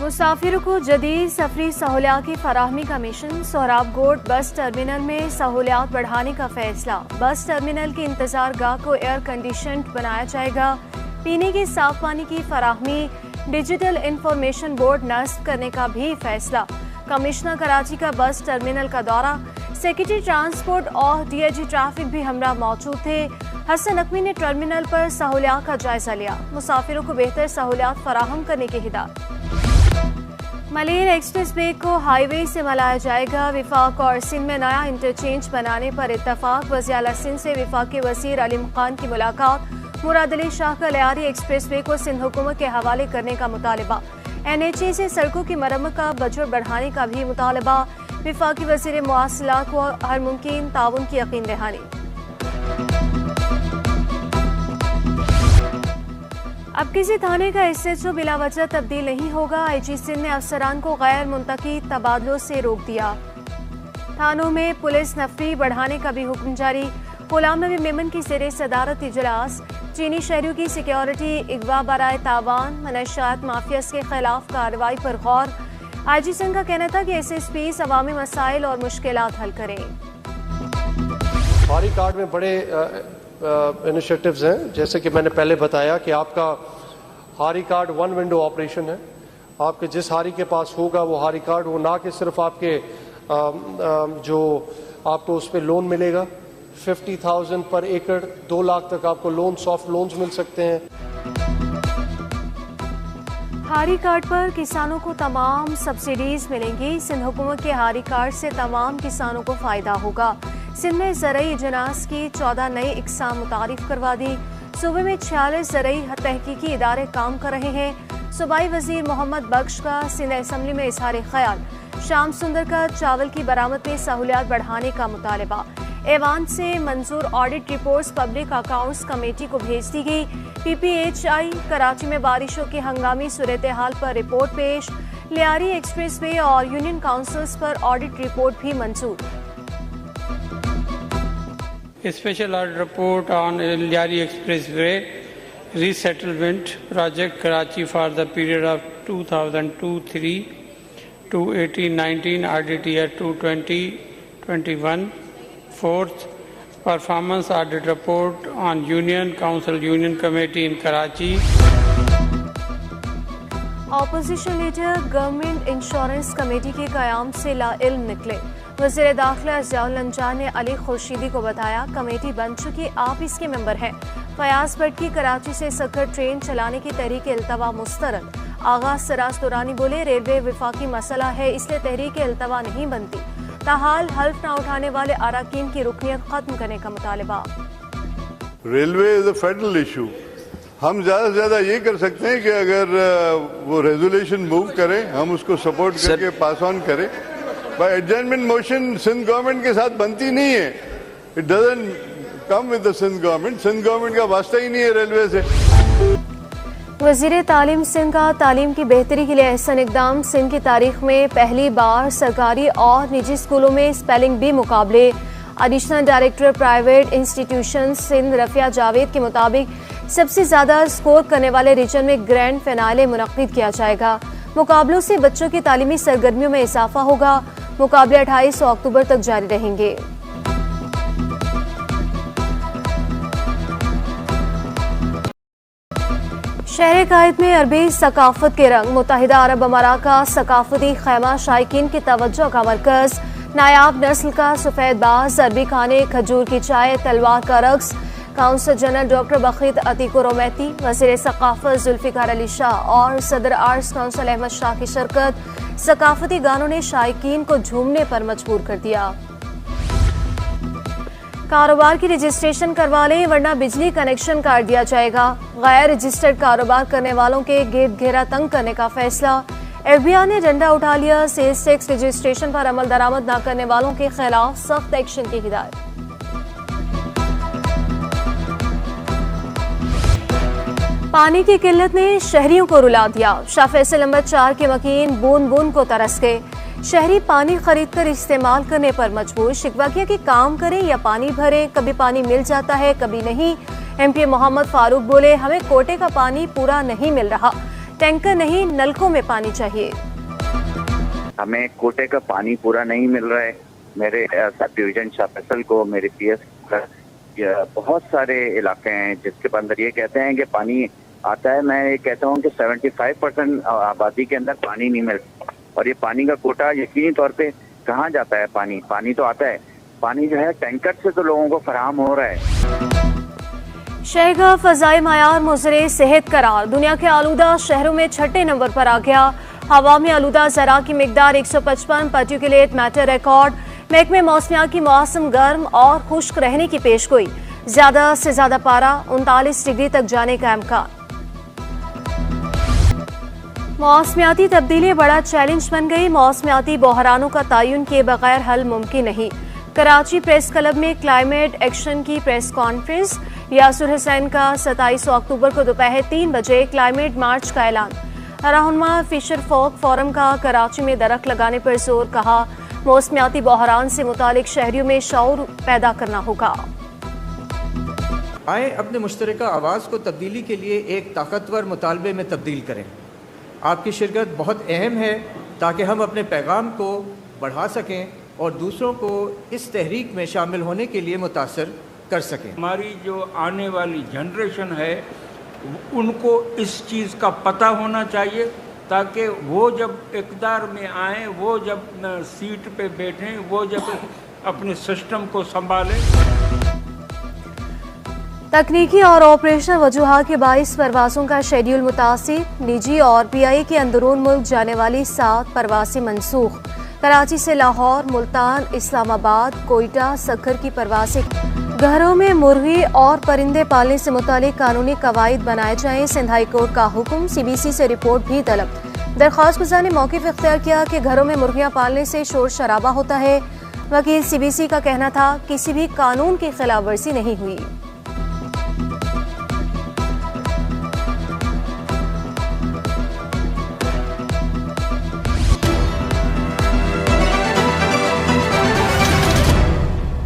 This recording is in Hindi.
मुसाफिरों को जदीद सफरी सहूलियात की फराहमी का मिशन। सोहराबकोट बस टर्मिनल में सहूलियात बढ़ाने का फैसला। बस टर्मिनल की इंतजार गाह को एयर कंडीशनड बनाया जाएगा। पीने के साफ पानी की फराहमी डिजिटल इंफॉर्मेशन बोर्ड नस्ब करने का भी फैसला। कमिश्नर कराची का बस टर्मिनल का दौरा। सेक्रेटरी ट्रांसपोर्ट और DIG ट्रैफिक भी हमरा मौजूद थे। हसन नकवी ने टर्मिनल पर सहूलियात का जायजा लिया। मुसाफिरों को बेहतर सहूलियात फराहम करने की हिदायत। मलेर एक्सप्रेस वे को हाईवे से मिलाया जाएगा। विफाक और सिंध में नया इंटरचेंज बनाने पर इत्तफाक। वज़ीर आला सिंध से विफाकी वज़ीर अलीम खान की मुलाकात। मुराद अली शाह का लियारी एक्सप्रेस वे को सिंध हुकूमत के हवाले करने का मुतालबा। NHA से सड़कों की मरम्मत का बजट बढ़ाने का भी मुतालबा। विफाकी वज़ीर मुआसलात को हर मुमकिन ताउन की यकीन दहानी। अब किसी थाने का SHO बिला वजह तब्दील नहीं होगा। IG सिंध ने अफसरान को गैर मुंतकी तबादलों से रोक दिया। थानों में पुलिस नफरी बढ़ाने का भी हुक्म जारी। गुलाम नबी मेमन की ज़ेरे सदारत इजलास। चीनी शहरियों की सिक्योरिटी इगवा बराए तावान मनशियात माफियास के खिलाफ कार्रवाई पर गौर। IG सिंध का कहना था कि SSPs अवामी मसाइल और मुश्किलात हल करें। हारी कार्ड में बड़े इनिशिएटिव्स हैं, जैसे कि मैंने पहले बताया कि आपका हारी कार्ड 1 विंडो ऑपरेशन है। आपके जिस हारी के पास होगा वो हारी कार्ड, वो ना कि सिर्फ आपके जो आपको उस पर लोन मिलेगा 50,000 पर एकड़, 2 लाख तक आपको लोन, सॉफ्ट लोन्स मिल सकते हैं। हारी कार्ड पर किसानों को तमाम सब्सिडीज मिलेंगी। सिंध हुकूमत के हारी कार्ड से तमाम किसानों को फायदा होगा। सिंध में ज़रई इजनास की 14 नई इकसाम मुतारिफ करवा दी। सूबे में 46 ज़रई तहकीकी इदारे काम कर रहे हैं। सूबाई वजीर मोहम्मद बख्श का सिंध असम्बली में इजहार ख्याल। शाम सुंदर का चावल की बरामद में सहूलियात बढ़ाने का मुतालबा। ऐवान से मंजूर audit reports public accounts committee को भेज दी गई। PPHI कराची में बारिशों की हंगामी सूरत हाल पर रिपोर्ट पेश। लियारी एक्सप्रेस वे और यूनियन काउंसिल्स पर ऑडिट रिपोर्ट भी मंजूर। Special audit report on Liari Expressway resettlement project Karachi for the period of 2002-03 to 18-19 audit year 2020-21. Fourth, performance audit report on Union Council Union Committee in Karachi. Opposition leader government insurance committee के क़याम से लाइल्म निकले। वज़ीर दाखिला ज़ियाउल अंजान ने अली खुर्शीदी को बताया कमेटी बन चुकी, आप इसके मेंबर हैं। फयाज भट्ट की कराची से सकर ट्रेन चलाने की तहरीक इल्तवा मुस्तरद। आगाज सिराज दुरानी बोले रेलवे विफाकी मसला है, इसलिए तहरीक इल्तवा नहीं बनती। ताहाल हल्फ न उठाने वाले अराकीन की रुकनियत खत्म करने का मुतालबा। Railway is a federal issue. हम ज़्यादा से ज़्यादा ये कर सकते हैं कि अगर वो रेजोल्यूशन मूव करें, हम उसको सपोर्ट करके पास ऑन करें। By adjournment motion Sindh government के साथ बनती नहीं है। It doesn't come with the Sindh government. Sindh government का वास्ता ही नहीं है रेलवे से। वज़ीर तालीम सिंध का तालीम की बेहतरी के लिए अहसन इक़दाम। सिंध की तारीख में पहली बार सरकारी और निजी स्कूलों में स्पेलिंग बी मुकाबले। Additional director private institution Sindh Rafia Javed के मुताबिक सबसे ज़्यादा स्कोर करने वाले रीजन में ग्रैंड फिनाले मुनक्किद किया जाएगा। मुकाबलों से बच्चों की तालीमी सरगर्मियों में इजाफा होगा। मुकाबले 28 अक्टूबर तक जारी रहेंगे। शहर कायद में अरबी सकाफत के रंग। मुत्तहिदा अरब अमारात का सकाफती खैमा शायकीन की तवज्जो का मरकज। नायाब नस्ल का सफ़ेद बाज, अरबी खाने, खजूर की चाय, तलवार का रक्स। काउंसिल जनरल डॉक्टर बखीत अतीको रोमैती, वज़ीर सकाफत जुल्फ़िकार अली शाह और सदर आर्ट्स काउंसिल अहमद शाह की शिरकत। सकाफती गानों ने शायकीन को झूमने पर मजबूर कर दिया। कारोबार की रजिस्ट्रेशन करवा लें वरना बिजली कनेक्शन काट दिया जाएगा। गैर रजिस्टर्ड कारोबार करने वालों के गेट घेरा तंग करने का फैसला। FBI ने डंडा उठा लिया। सेल्स टैक्स रजिस्ट्रेशन पर अमल दरामद न करने वालों के खिलाफ सख्त एक्शन की हिदायत। पानी की किल्लत ने शहरियों को रुला दिया। शाह फैसल नंबर 4 के मकीन बूंद बूंद को तरस गए। शहरी पानी खरीद कर इस्तेमाल करने पर मजबूर। शिकवा किया कि काम करें या पानी भरें, कभी पानी मिल जाता है कभी नहीं। MP मोहम्मद फारूक बोले हमें कोटे का पानी पूरा नहीं मिल रहा। टैंकर नहीं, नलकों में पानी चाहिए। हमें कोटे का पानी पूरा नहीं मिल रहा है। मेरे सब डिवीजन शाहफैसल को, मेरे पीएस बहुत सारे इलाके हैं जिसके अंदर ये कहते हैं कि पानी आता है। मैं ये कहता हूँ कि 75% आबादी के अंदर पानी नहीं मिलता, और ये पानी का कोटा यकीनी तौर पे कहाँ जाता है? पानी तो आता है, पानी जो है टैंकर से तो लोगों को फराहम हो रहा है। शहर का फजाई मायार मुज़रे सेहत करार, दुनिया के आलूदा शहरों में 6ठे नंबर पर आ गया। हवा में आलूदा ज़रा की मिकदार 155 पार्टिकुलेट मैटर रिकॉर्ड। महकमे मौसमियात की मौसम गर्म और खुश्क रहने की पेशगोई, ज्यादा से ज्यादा पारा 39 डिग्री तक जाने का इम्कान। मौसमियाती तब्दीली बड़ा चैलेंज बन गई। मौसमियाती बहरानों का तयन किए बगैर हल मुमकिन नहीं। कराची प्रेस क्लब में क्लाइमेट एक्शन की प्रेस कॉन्फ्रेंस। यासुर हुसैन का 27 अक्टूबर को दोपहर 3 बजे क्लाइमेट मार्च का ऐलान। रहनुमा फिशर फोक फोरम का कराची में दरख्त लगाने पर जोर, कहा मौसमियाती बहरान से मुतालिक शहरियों में शऊर पैदा करना होगा। आए अपने मुश्तरका आवाज़ को तब्दीली के लिए एक ताकतवर मुतालबे में तब्दील करें। आपकी शिरकत बहुत अहम है ताकि हम अपने पैगाम को बढ़ा सकें और दूसरों को इस तहरीक में शामिल होने के लिए मुतासर कर सकें। हमारी जो आने वाली जनरेशन है उनको इस चीज़ का पता होना चाहिए, ताकि वो जब इक़्तिदार में आएँ, वो जब सीट पे बैठें, वो जब अपने सिस्टम को संभालें। तकनीकी और ऑपरेशनल वजूहात के 22 परवाज़ों का शेड्यूल मुतासिर। निजी और PI के अंदरून मुल्क जाने वाली 7 परवासें मनसूख। कराची से लाहौर, मुल्तान, इस्लामाबाद, कोयटा, सक्खर की परवासें। घरों में मुर्गी और परिंदे पालने से मुतालिक कानूनी कवायद बनाए जाएं। सिंध हाई कोर्ट का हुक्म। CBC से रिपोर्ट भी तलब। दरख्वास्त गुज़ार ने मौक़िफ़ इख्तियार किया कि घरों में मुर्गियाँ पालने से शोर शराबा होता है। वकील CBC का कहना था किसी भी कानून की खिलाफ वर्जी नहीं हुई।